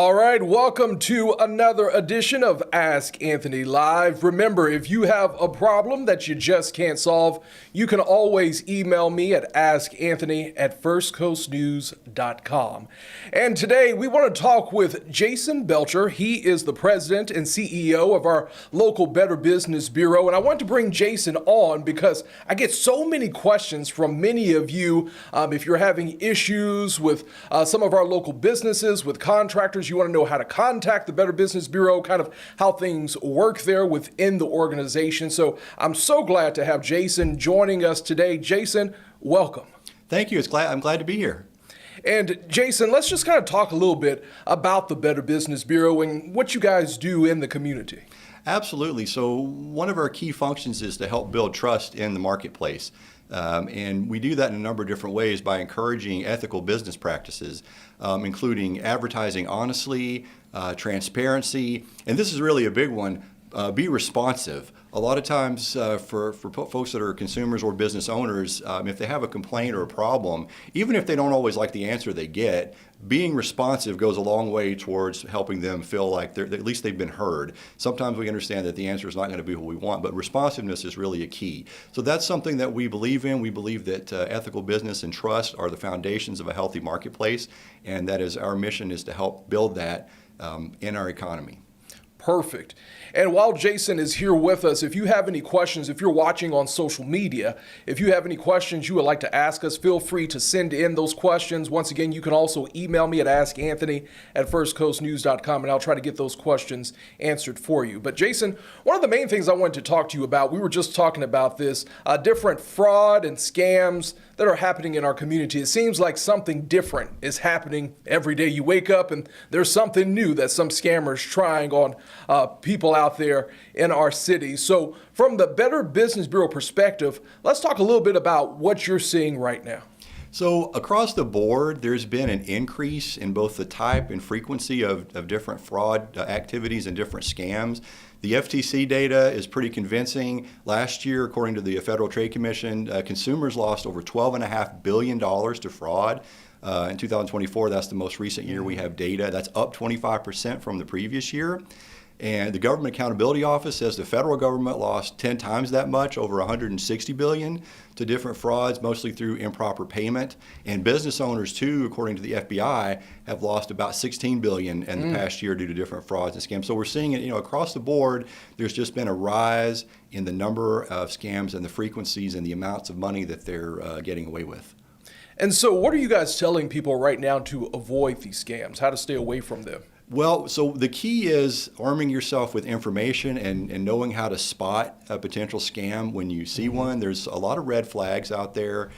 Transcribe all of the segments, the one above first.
All right, welcome to another edition of Ask Anthony Live. Remember, if you have a problem that you just can't solve, you can always email me at askanthony@firstcoastnews.com. And today we want to talk with Jason Belcher. He is the president and CEO of our local Better Business Bureau. And I want to bring Jason on because I get so many questions from many of you. If you're having issues with some of our local businesses, with contractors, you want to know how to contact the Better Business Bureau, kind of how things work there within the organization. So I'm so glad to have Jason joining us today. Jason, welcome. Thank you. I'm glad to be here. And Jason, let's just kind of talk a little bit about the Better Business Bureau and what you guys do in the community. Absolutely. So one of our key functions is to help build trust in the marketplace. And we do that in a number of different ways by encouraging ethical business practices, including advertising honestly, transparency, and this is really a big one, be responsive. A lot of times for folks that are consumers or business owners, if they have a complaint or a problem, even if they don't always like the answer they get, being responsive goes a long way towards helping them feel like at least they've been heard. Sometimes we understand that the answer is not going to be what we want, but responsiveness is really a key. So that's something that we believe in. We believe that ethical business and trust are the foundations of a healthy marketplace, and that is our mission is to help build that in our economy. Perfect. And while Jason is here with us, if you have any questions, if you're watching on social media, if you have any questions you would like to ask us, feel free to send in those questions. Once again, you can also email me at askanthony@firstcoastnews.com, and I'll try to get those questions answered for you. But Jason, one of the main things I wanted to talk to you about, we were just talking about this, different fraud and scams that are happening in our community. It seems like something different is happening every day. You wake up and there's something new that some scammers trying on people out there in our city. So from the Better Business Bureau perspective, let's talk a little bit about what you're seeing right now. So across the board, there's been an increase in both the type and frequency of different fraud activities and different scams. The FTC data is pretty convincing. Last year, according to the Federal Trade Commission, consumers lost over $12.5 billion to fraud. In 2024, that's the most recent year we have data. That's up 25% from the previous year. And the Government Accountability Office says the federal government lost 10 times that much, over $160 billion, to different frauds, mostly through improper payment. And business owners, too, according to the FBI, have lost about $16 billion in the past year due to different frauds and scams. So we're seeing it, across the board. There's just been a rise in the number of scams and the frequencies and the amounts of money that they're getting away with. And so what are you guys telling people right now to avoid these scams, how to stay away from them? Well, so the key is arming yourself with information and knowing how to spot a potential scam when you see one. There's a lot of red flags out there.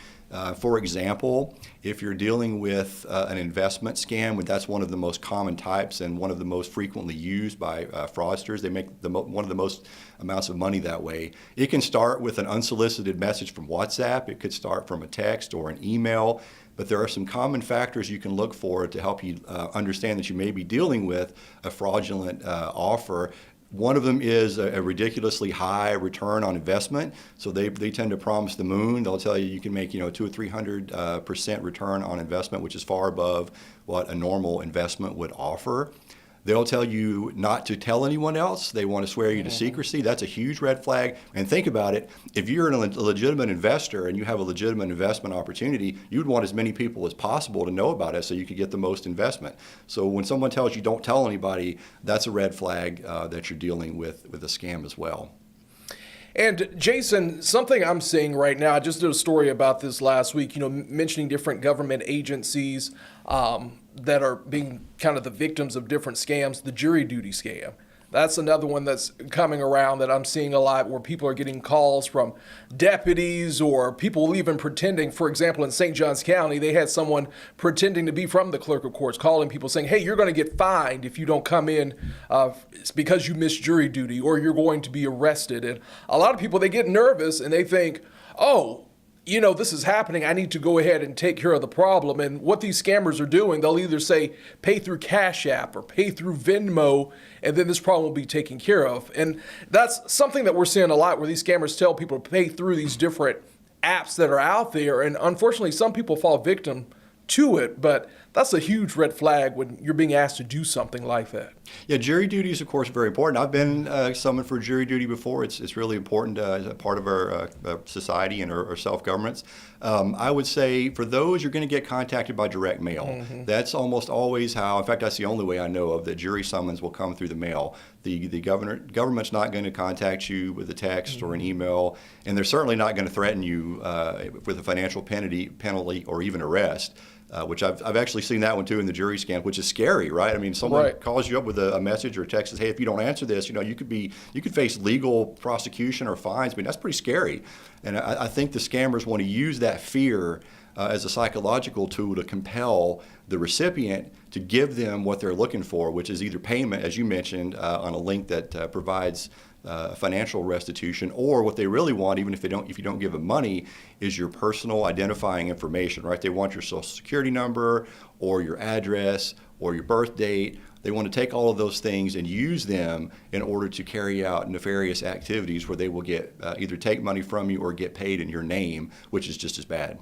For example, if you're dealing with an investment scam, that's one of the most common types and one of the most frequently used by fraudsters. They make one of the most amounts of money that way. It can start with an unsolicited message from WhatsApp. It could start from a text or an email. But there are some common factors you can look for to help you understand that you may be dealing with a fraudulent offer. One of them is a ridiculously high return on investment. So they tend to promise the moon. They'll tell you can make 200 or 300% return on investment, which is far above what a normal investment would offer. They'll tell you not to tell anyone else. They want to swear you to secrecy. That's a huge red flag. And think about it. If you're a legitimate investor and you have a legitimate investment opportunity, you'd want as many people as possible to know about it so you could get the most investment. So when someone tells you don't tell anybody, that's a red flag that you're dealing with a scam as well. And Jason, something I'm seeing right now, I just did a story about this last week, mentioning different government agencies that are being kind of the victims of different scams, the jury duty scam. That's another one that's coming around that I'm seeing a lot where people are getting calls from deputies or people even pretending. For example, in St. Johns County, they had someone pretending to be from the clerk of courts calling people saying, hey, you're going to get fined if you don't come in it's because you missed jury duty or you're going to be arrested. And a lot of people, they get nervous and they think, oh, this is happening. I need to go ahead and take care of the problem. And what these scammers are doing, they'll either say pay through Cash App or pay through Venmo, and then this problem will be taken care of. And that's something that we're seeing a lot where these scammers tell people to pay through these different apps that are out there. And unfortunately, some people fall victim to it, but that's a huge red flag when you're being asked to do something like that. Yeah, jury duty is, of course, very important. I've been summoned for jury duty before. It's really important as a part of our society and our self-governments. I would say for those, you're going to get contacted by direct mail. That's almost always how, in fact, that's the only way I know of that jury summons will come through the mail. The government's not going to contact you with a text or an email, and they're certainly not going to threaten you with a financial penalty or even arrest. Which I've actually seen that one too in the jury scam, which is scary, right? I mean, someone calls you up with a message or a text says, "Hey, if you don't answer this, you could face legal prosecution or fines." I mean, that's pretty scary. And I think the scammers want to use that fear as a psychological tool to compel the recipient to give them what they're looking for, which is either payment, as you mentioned, on a link that provides financial restitution, or what they really want, even if you don't give them money, is your personal identifying information, right? They want your social security number or your address or your birth date. They want to take all of those things and use them in order to carry out nefarious activities where they will get either take money from you or get paid in your name, which is just as bad.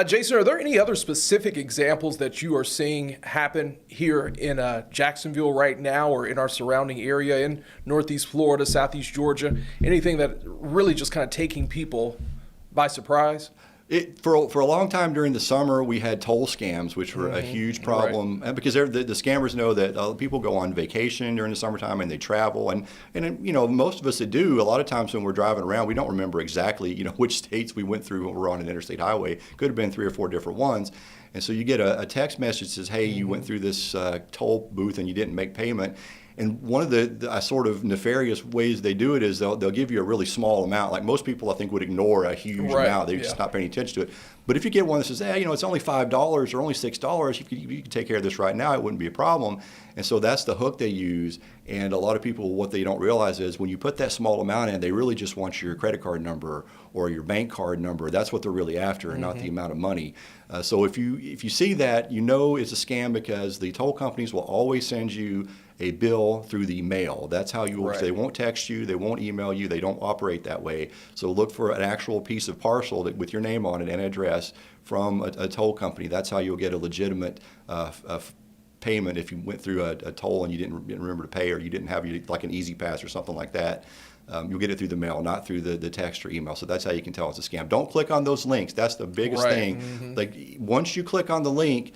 Jason, are there any other specific examples that you are seeing happen here in Jacksonville right now or in our surrounding area in Northeast Florida, Southeast Georgia? Anything that really just kind of taking people by surprise? For a long time during the summer, we had toll scams, which were a huge problem, Right. because the scammers know that people go on vacation during the summertime and they travel, and most of us that do. A lot of times when we're driving around, we don't remember exactly which states we went through when we were on an interstate highway. Could have been 3 or 4 different ones, and so you get a text message that says, "Hey, you went through this toll booth and you didn't make payment." And one of the sort of nefarious ways they do it is they'll give you a really small amount. Like most people, I think, would ignore a huge Right, amount. They're just not paying attention to it. But if you get one that says, "Hey, it's only $5 or only $6, you can take care of this right now. It wouldn't be a problem." And so that's the hook they use. And a lot of people, what they don't realize is when you put that small amount in, they really just want your credit card number or your bank card number. That's what they're really after, and not the amount of money. So if you see that, it's a scam, because the toll companies will always send you a bill through the mail. That's how you will. Right. They won't text you. They won't email you. They don't operate that way. So look for an actual piece of parcel with your name on it and address from a toll company. That's how you'll get a legitimate payment if you went through a toll and you didn't remember to pay, or you didn't have like an Easy Pass or something like that. You'll get it through the mail, not through the text or email. So that's how you can tell it's a scam. Don't click on those links. That's the biggest thing. Like once you click on the link,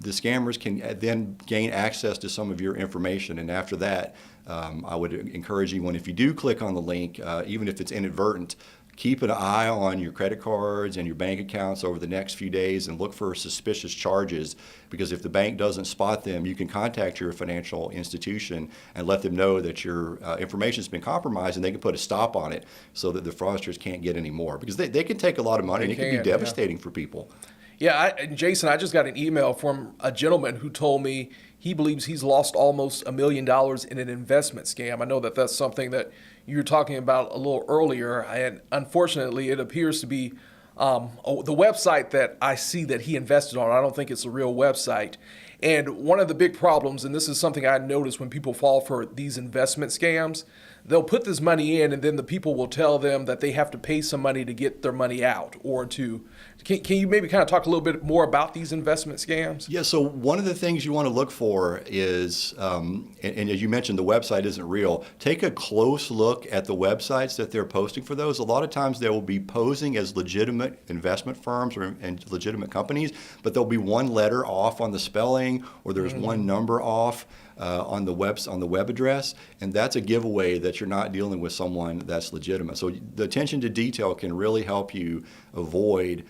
the scammers can then gain access to some of your information. And after that, I would encourage you, if you do click on the link, even if it's inadvertent, keep an eye on your credit cards and your bank accounts over the next few days and look for suspicious charges, because if the bank doesn't spot them, you can contact your financial institution and let them know that your information has been compromised, and they can put a stop on it so that the fraudsters can't get any more, because they can take a lot of money, and it can be devastating for people. Yeah, Jason, I just got an email from a gentleman who told me he believes he's lost almost $1 million in an investment scam. I know that that's something that you were talking about a little earlier, and unfortunately, it appears to be the website that I see that he invested on. I don't think it's a real website. And one of the big problems, and this is something I notice when people fall for these investment scams, they'll put this money in, and then the people will tell them that they have to pay some money to get their money out, or to. Can you maybe kind of talk a little bit more about these investment scams? Yeah, so one of the things you want to look for is, and as you mentioned, the website isn't real. Take a close look at the websites that they're posting for those. A lot of times they will be posing as legitimate investment firms and legitimate companies, but there'll be one letter off on the spelling, or there's one number off on the web address, and that's a giveaway that you're not dealing with someone that's legitimate. So the attention to detail can really help you avoid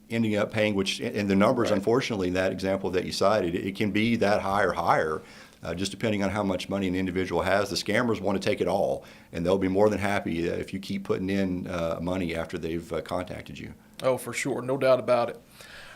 ending up paying, and the numbers, unfortunately, in that example that you cited, it can be that high or higher, just depending on how much money an individual has. The scammers want to take it all, and they'll be more than happy if you keep putting in money after they've contacted you. Oh, for sure. No doubt about it.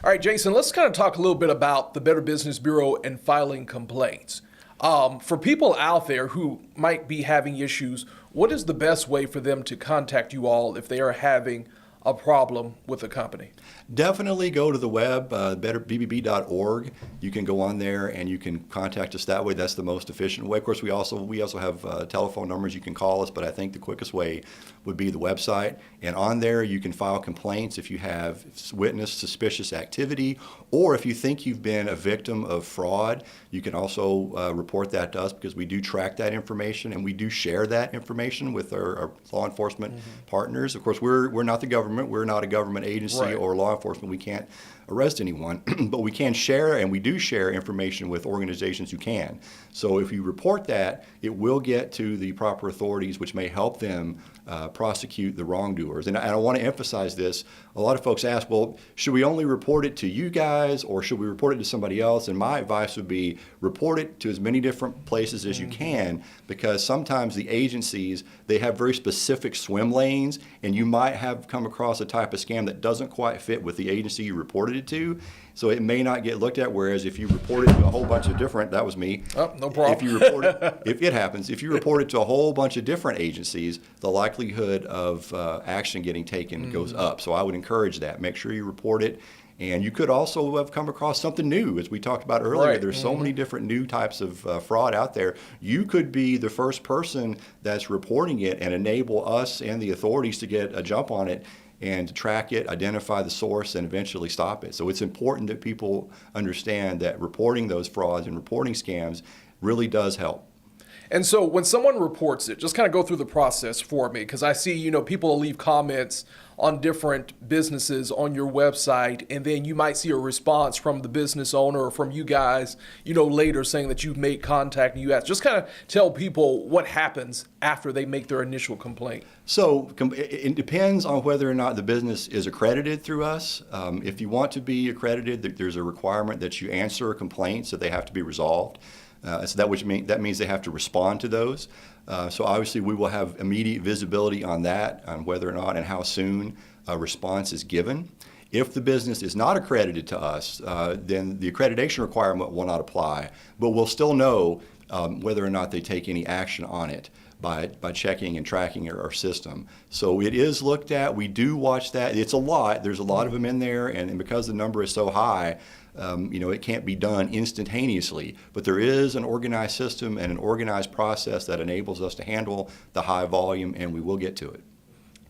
All right, Jason, let's kind of talk a little bit about the Better Business Bureau and filing complaints. For people out there who might be having issues, what is the best way for them to contact you all if they are having a problem with a company? Definitely go to the web, betterbbb.org. You can go on there and you can contact us that way. That's the most efficient way. Of course, we also have telephone numbers you can call us, but I think the quickest way would be the website. And on there, you can file complaints if you have witnessed suspicious activity, or if you think you've been a victim of fraud. You can also report that to us, because we do track that information and we do share that information with our law enforcement partners. Of course, we're not the government. We're not a government agency Right. or law enforcement. We can't arrest anyone, but we can share, and we do share information with organizations who can. So if you report that, it will get to the proper authorities, which may help them prosecute the wrongdoers. And I want to emphasize this. A lot of folks ask, well, should we only report it to you guys, or should we report it to somebody else? And my advice would be report it to as many different places as you can, because sometimes the agencies, they have very specific swim lanes, and you might have come across a type of scam that doesn't quite fit with the agency you reported it to. So it may not get looked at, whereas if you report it to a whole bunch of different, that was me. Oh, no problem. If you report it, if it happens, if you report it to a whole bunch of different agencies, the likelihood of action getting taken goes up. So I would encourage that. Make sure you report it. And you could also have come across something new, as we talked about earlier. Right. There's so many different new types of fraud out there. You could be the first person that's reporting it and enable us and the authorities to get a jump on it and to track it, identify the source, and eventually stop it. So it's important that people understand that reporting those frauds and reporting scams really does help. And so when someone reports it, just kind of go through the process for me, because I see, people will leave comments on different businesses on your website, and then you might see a response from the business owner or from you guys, later saying that you've made contact and you asked. Just kind of tell people what happens after they make their initial complaint. So it depends on whether or not the business is accredited through us. If you want to be accredited, there's a requirement that you answer complaints, so they have to be resolved. So that means they have to respond to those. So obviously we will have immediate visibility on that, on whether or not and how soon a response is given. If the business is not accredited to us, then the accreditation requirement will not apply, but we'll still know whether or not they take any action on it by checking and tracking our system. So it is looked at. We do watch that. It's a lot. There's a lot of them in there, and because the number is so high, it can't be done instantaneously, but there is an organized system and an organized process that enables us to handle the high volume, and we will get to it.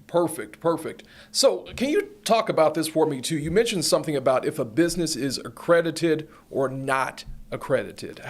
Perfect. So can you talk about this for me too? You mentioned something about if a business is accredited or not accredited.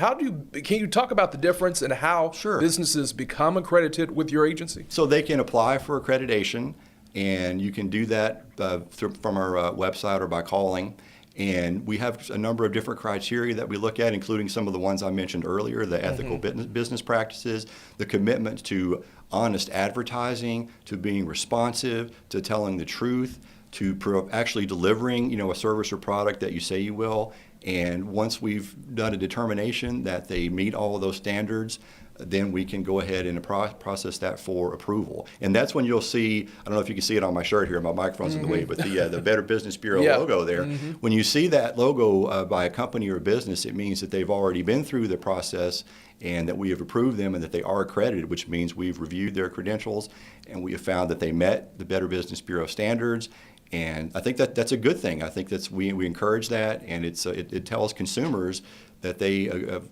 Can you talk about the difference and how Sure. businesses become accredited with your agency? So they can apply for accreditation, and you can do that from our website or by calling. And we have a number of different criteria that we look at, including some of the ones I mentioned earlier, the ethical business practices, the commitment to honest advertising, to being responsive, to telling the truth, to actually delivering, a service or product that you say you will. And once we've done a determination that they meet all of those standards, then we can go ahead and process that for approval. And that's when you'll see, I don't know if you can see it on my shirt here, my microphone's in the way, but the Better Business Bureau logo there. When you see that logo by a company or a business, it means that they've already been through the process and that we have approved them and that they are accredited, which means we've reviewed their credentials and we have found that they met the Better Business Bureau standards. And I think that's a good thing. I think we encourage that, and it tells consumers that they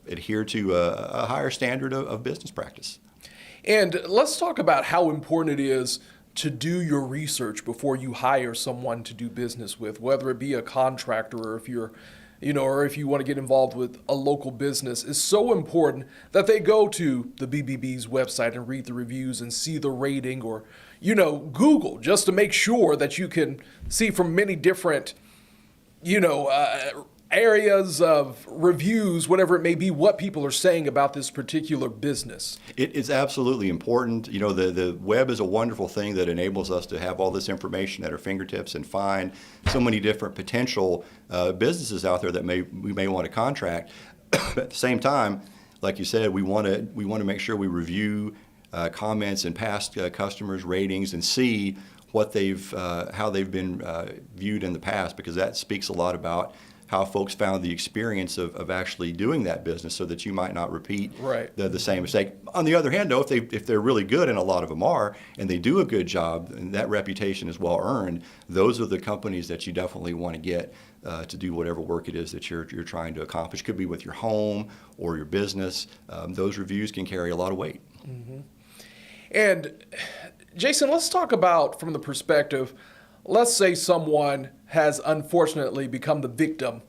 adhere to a higher standard of business practice. And let's talk about how important it is to do your research before you hire someone to do business with, whether it be a contractor or if you're, or if you want to get involved with a local business. It's so important that they go to the BBB's website and read the reviews and see the rating, or, Google, just to make sure that you can see from many different, areas of reviews, whatever it may be, what people are saying about this particular business. It is absolutely important. The web is a wonderful thing that enables us to have all this information at our fingertips and find so many different potential businesses out there that we may want to contract. At the same time, like you said, we want to make sure we review comments and past customers' ratings and see what how they've been viewed in the past, because that speaks a lot about how folks found the experience of actually doing that business so that you might not repeat Right. the same mistake. On the other hand, though, if they're really good, and a lot of them are, and they do a good job, and that reputation is well earned, those are the companies that you definitely want to get to do whatever work it is that you're trying to accomplish. Could be with your home or your business. Those reviews can carry a lot of weight. And Jason, let's talk about from the perspective, let's say someone has unfortunately become the victim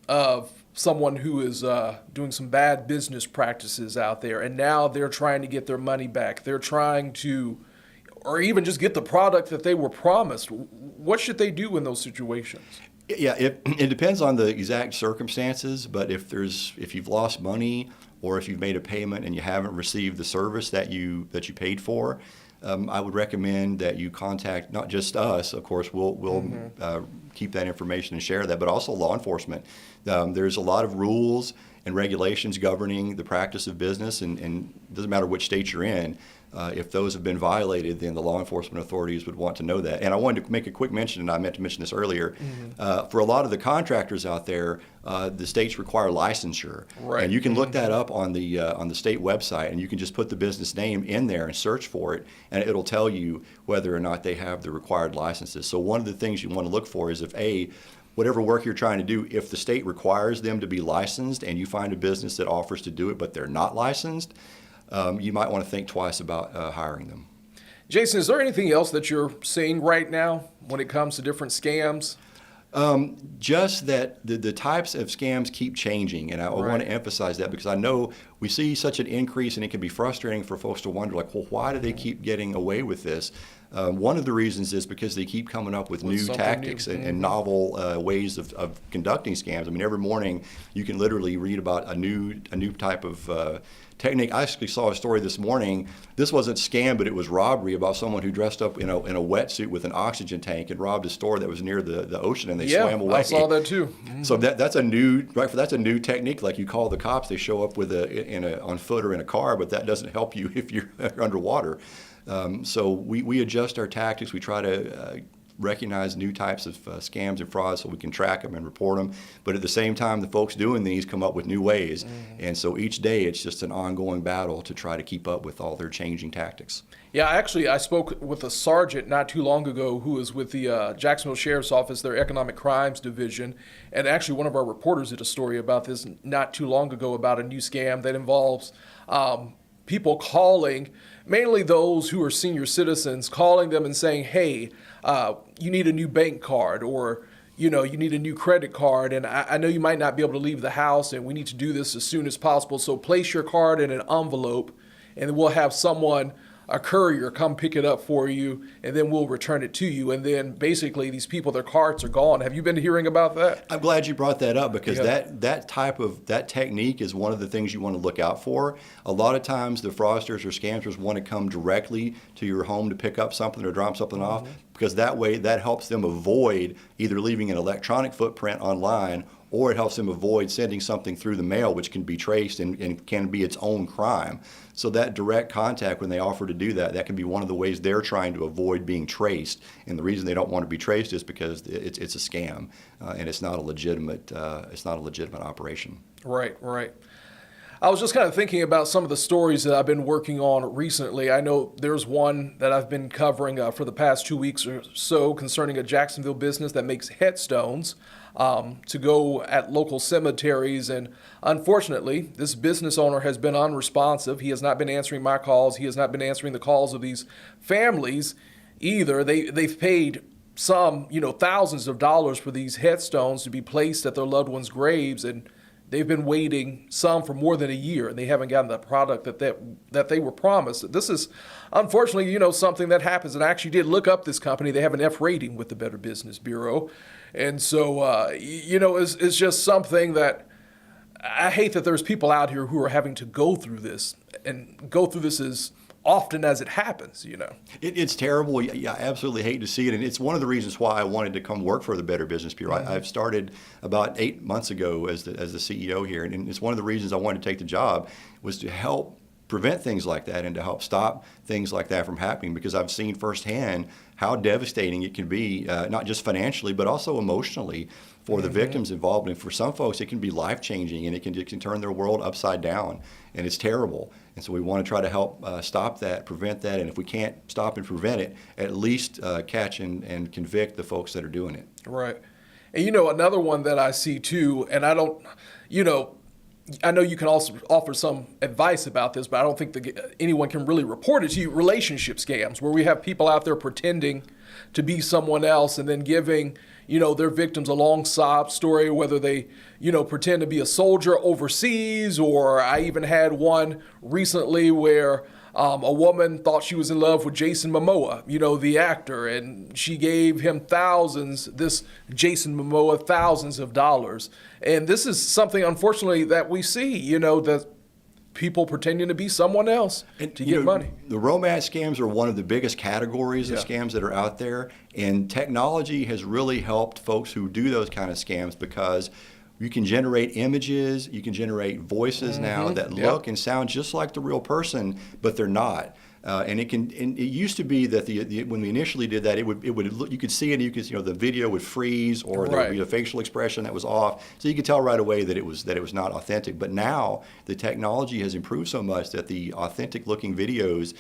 of someone who is doing some bad business practices out there, and now they're trying to get their money back. They're trying to, or even just get the product that they were promised. What should they do in those situations? Yeah, it depends on the exact circumstances, but if you've lost money or if you've made a payment and you haven't received the service that you paid for, I would recommend that you contact not just us. Of course, we'll keep that information and share that, but also law enforcement. There's a lot of rules and regulations governing the practice of business, and it doesn't matter which state you're in. If those have been violated, then the law enforcement authorities would want to know that. And I wanted to make a quick mention, and I meant to mention this earlier. For a lot of the contractors out there, the states require licensure, Right. and you can look that up on the state website, and you can just put the business name in there and search for it, and it'll tell you whether or not they have the required licenses. So one of the things you want to look for is if whatever work you're trying to do, if the state requires them to be licensed and you find a business that offers to do it but they're not licensed, you might want to think twice about hiring them. Jason, is there anything else that you're seeing right now when it comes to different scams? Just that the types of scams keep changing, and I want to emphasize that because I know we see such an increase, and it can be frustrating for folks to wonder, like, well, why do they keep getting away with this? One of the reasons is because they keep coming up with new tactics and novel ways of conducting scams. I mean, every morning you can literally read about a new type of technique. I actually saw a story this morning. This wasn't scam, but it was robbery about someone who dressed up in a wetsuit with an oxygen tank and robbed a store that was near the ocean, and they swam away. I saw that too. So that's a new technique. Like, you call the cops, they show up with on foot or in a car, but that doesn't help you if you're underwater. So we adjust our tactics. We try to recognize new types of scams and frauds so we can track them and report them. But at the same time, the folks doing these come up with new ways. And so each day it's just an ongoing battle to try to keep up with all their changing tactics. Yeah, actually, I spoke with a sergeant not too long ago who was with the Jacksonville Sheriff's Office, their Economic Crimes Division. And actually, one of our reporters did a story about this not too long ago about a new scam that involves people calling, mainly those who are senior citizens, calling them and saying, hey, you need a new bank card, or you need a new credit card, and I know you might not be able to leave the house, and we need to do this as soon as possible. So place your card in an envelope, and we'll have a courier come pick it up for you, and then we'll return it to you. And then basically these people, their cards are gone. Have you been hearing about that? I'm glad you brought that up because that technique is one of the things you want to look out for. A lot of times the fraudsters or scammers want to come directly to your home to pick up something or drop something off, because that way that helps them avoid either leaving an electronic footprint online, or it helps them avoid sending something through the mail, which can be traced and can be its own crime. So that direct contact, when they offer to do that, that can be one of the ways they're trying to avoid being traced. And the reason they don't want to be traced is because it's a scam, and it's not a legitimate operation. Right. I was just kind of thinking about some of the stories that I've been working on recently. I know there's one that I've been covering for the past 2 weeks or so concerning a Jacksonville business that makes headstones to go at local cemeteries. And unfortunately, this business owner has been unresponsive. He has not been answering my calls. He has not been answering the calls of these families either. They've paid some, thousands of dollars for these headstones to be placed at their loved ones' graves, and they've been waiting some for more than a year, and they haven't gotten the product that they were promised. This is, unfortunately, something that happens. And I actually did look up this company. They have an F rating with the Better Business Bureau. And so, it's just something that I hate that there's people out here who are having to go through this as often as it happens, It's terrible. I absolutely hate to see it. And it's one of the reasons why I wanted to come work for the Better Business Bureau. I've started about 8 months ago as the CEO here. And it's one of the reasons I wanted to take the job was to help prevent things like that and to help stop things like that from happening, because I've seen firsthand how devastating it can be, not just financially, but also emotionally for the victims involved. And for some folks, it can be life-changing, and it can turn their world upside down, and it's terrible. And so we want to try to help stop that, prevent that, and if we can't stop and prevent it, at least catch and convict the folks that are doing it. Right. And another one that I see too, and I don't, I know you can also offer some advice about this, but I don't think anyone can really report it to you. Relationship scams, where we have people out there pretending to be someone else and then giving, their victims a long sob story, whether they, pretend to be a soldier overseas, or I even had one recently where a woman thought she was in love with Jason Momoa, the actor, and she gave him this Jason Momoa, thousands of dollars. And this is something, unfortunately, that we see, that people pretending to be someone else to get money. The romance scams are one of the biggest categories of scams that are out there, and technology has really helped folks who do those kind of scams, because you can generate images, you can generate voices now that look and sound just like the real person, but they're not. And it used to be that when we initially did that, you could see it, the video would freeze, or there would be a facial expression that was off, so you could tell right away that it was not authentic. But now the technology has improved so much that the authentic looking videos,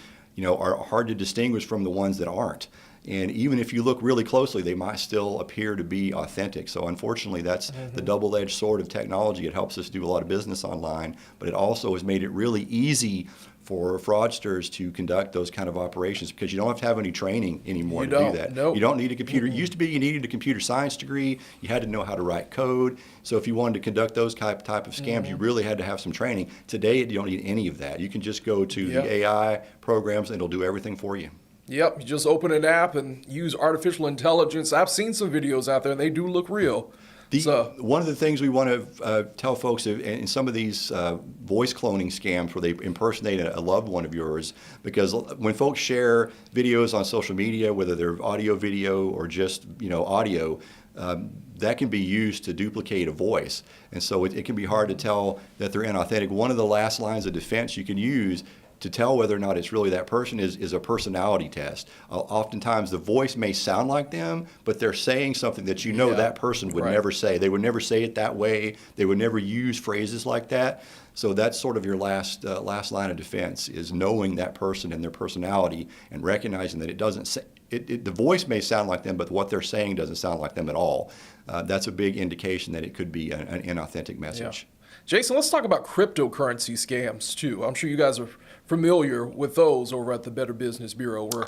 are hard to distinguish from the ones that aren't. And even if you look really closely, they might still appear to be authentic. So unfortunately, that's the double-edged sword of technology. It helps us do a lot of business online, but it also has made it really easy for fraudsters to conduct those kind of operations, because you don't have to have any training anymore to do that. Nope. You don't need a computer. It used to be you needed a computer science degree. You had to know how to write code. So if you wanted to conduct those type of scams, you really had to have some training. Today, you don't need any of that. You can just go to the AI programs, and it'll do everything for you. Yep, you just open an app and use artificial intelligence. I've seen some videos out there, and they do look real. One of the things we want to tell folks in some of these voice cloning scams where they impersonate a loved one of yours, because when folks share videos on social media, whether they're audio, video, or just audio, that can be used to duplicate a voice. And so it can be hard to tell that they're inauthentic. One of the last lines of defense you can use to tell whether or not it's really that person is a personality test. Oftentimes the voice may sound like them, but they're saying something that that person would never say. They would never say it that way. They would never use phrases like that. So that's sort of your last line of defense, is knowing that person and their personality and recognizing that it doesn't say, the voice may sound like them, but what they're saying doesn't sound like them at all. That's a big indication that it could be an inauthentic message. Yeah. Jason, let's talk about cryptocurrency scams too. I'm sure you guys are familiar with those over at the Better Business Bureau, where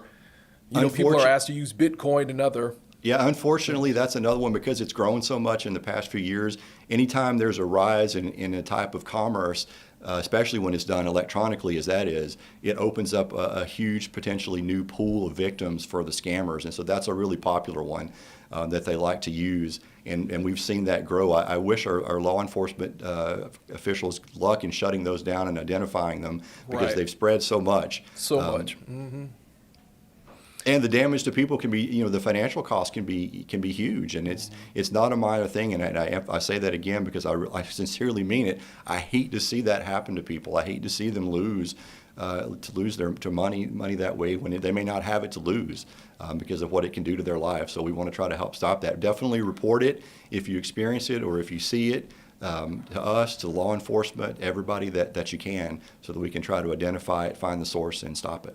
people are asked to use Bitcoin and other. Yeah, unfortunately, that's another one, because it's grown so much in the past few years. Anytime there's a rise in a type of commerce, especially when it's done electronically as that is, it opens up a huge, potentially new pool of victims for the scammers. And so that's a really popular one that they like to use. And we've seen that grow. I wish our law enforcement officials luck in shutting those down and identifying them, because they've spread so much. And the damage to people can be, the financial cost can be huge, and it's not a minor thing. And I say that again because I sincerely mean it. I hate to see that happen to people. I hate to see them lose their money that way when they may not have it to lose because of what it can do to their life. So we want to try to help stop that. Definitely report it if you experience it or if you see it. To us, to law enforcement, everybody that you can, so that we can try to identify it, find the source, and stop it.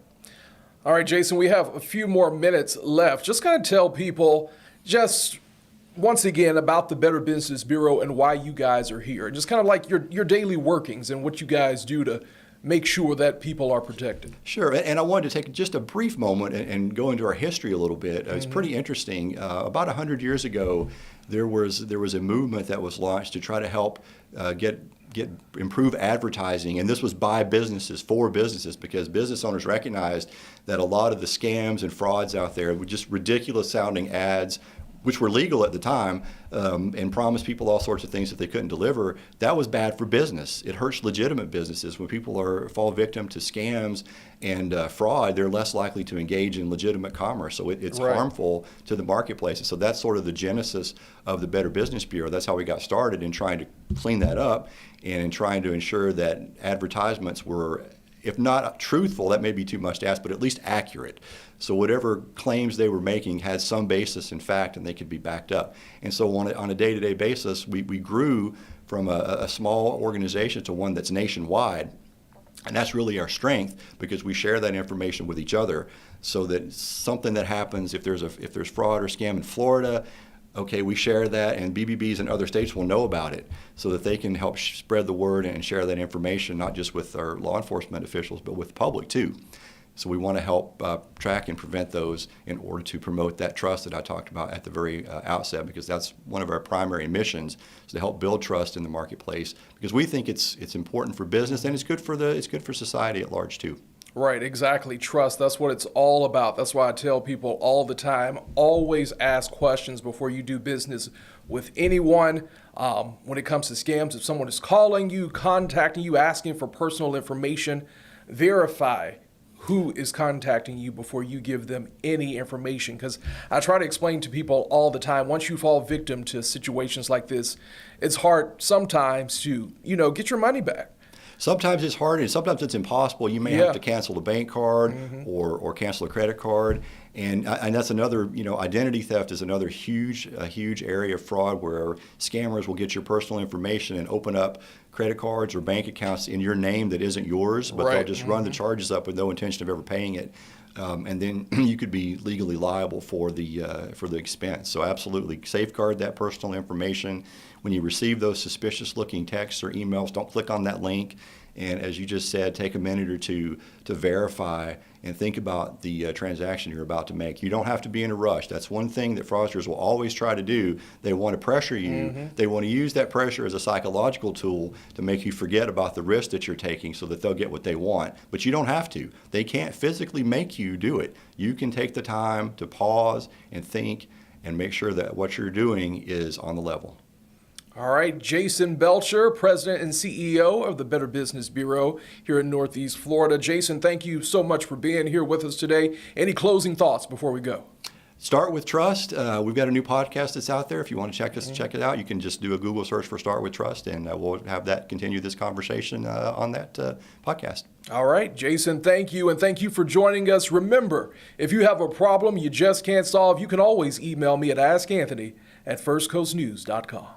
All right, Jason, we have a few more minutes left. Just kind of tell people, just once again, about the Better Business Bureau and why you guys are here. Just kind of like your daily workings and what you guys do to make sure that people are protected. Sure, and I wanted to take just a brief moment and go into our history a little bit. It's pretty interesting. About 100 years ago, there was a movement that was launched to try to help improve advertising, and this was by businesses, for businesses, because business owners recognized that a lot of the scams and frauds out there were just ridiculous sounding ads, which were legal at the time, and promised people all sorts of things that they couldn't deliver. That was bad for business. It hurts legitimate businesses. When people fall victim to scams and fraud, they're less likely to engage in legitimate commerce. So it's harmful to the marketplace. And so that's sort of the genesis of the Better Business Bureau. That's how we got started in trying to clean that up and in trying to ensure that advertisements were if not truthful, that may be too much to ask, but at least accurate. So whatever claims they were making had some basis in fact, and they could be backed up. And so on a day-to-day basis, we grew from a small organization to one that's nationwide. And that's really our strength, because we share that information with each other, so that something that happens, if there's fraud or scam in Florida, okay, we share that, and BBBs in other states will know about it, so that they can help spread the word and share that information, not just with our law enforcement officials, but with the public too. So we want to help track and prevent those in order to promote that trust that I talked about at the very outset, because that's one of our primary missions, is to help build trust in the marketplace, because we think it's important for business, and it's good for society at large too. Right, exactly. Trust. That's what it's all about. That's why I tell people all the time, always ask questions before you do business with anyone. When it comes to scams, if someone is calling you, contacting you, asking for personal information, verify who is contacting you before you give them any information. Because I try to explain to people all the time, once you fall victim to situations like this, it's hard sometimes to, get your money back. Sometimes it's hard, and sometimes it's impossible. You may have to cancel a bank card or cancel a credit card, and that's another. Identity theft is another huge area of fraud, where scammers will get your personal information and open up credit cards or bank accounts in your name that isn't yours, but they'll just run the charges up with no intention of ever paying it. And then you could be legally liable for the expense. So absolutely safeguard that personal information. When you receive those suspicious-looking texts or emails, don't click on that link. And as you just said, take a minute or two to verify and think about the transaction you're about to make. You don't have to be in a rush. That's one thing that fraudsters will always try to do. They want to pressure you. They want to use that pressure as a psychological tool to make you forget about the risk that you're taking, so that they'll get what they want. But you don't have to. They can't physically make you do it. You can take the time to pause and think and make sure that what you're doing is on the level. All right, Jason Belcher, President and CEO of the Better Business Bureau here in Northeast Florida. Jason, thank you so much for being here with us today. Any closing thoughts before we go? Start with Trust. We've got a new podcast that's out there. If you want to check it out, you can just do a Google search for Start with Trust, and we'll have that continue this conversation on that podcast. All right, Jason, thank you, and thank you for joining us. Remember, if you have a problem you just can't solve, you can always email me at askanthony@firstcoastnews.com.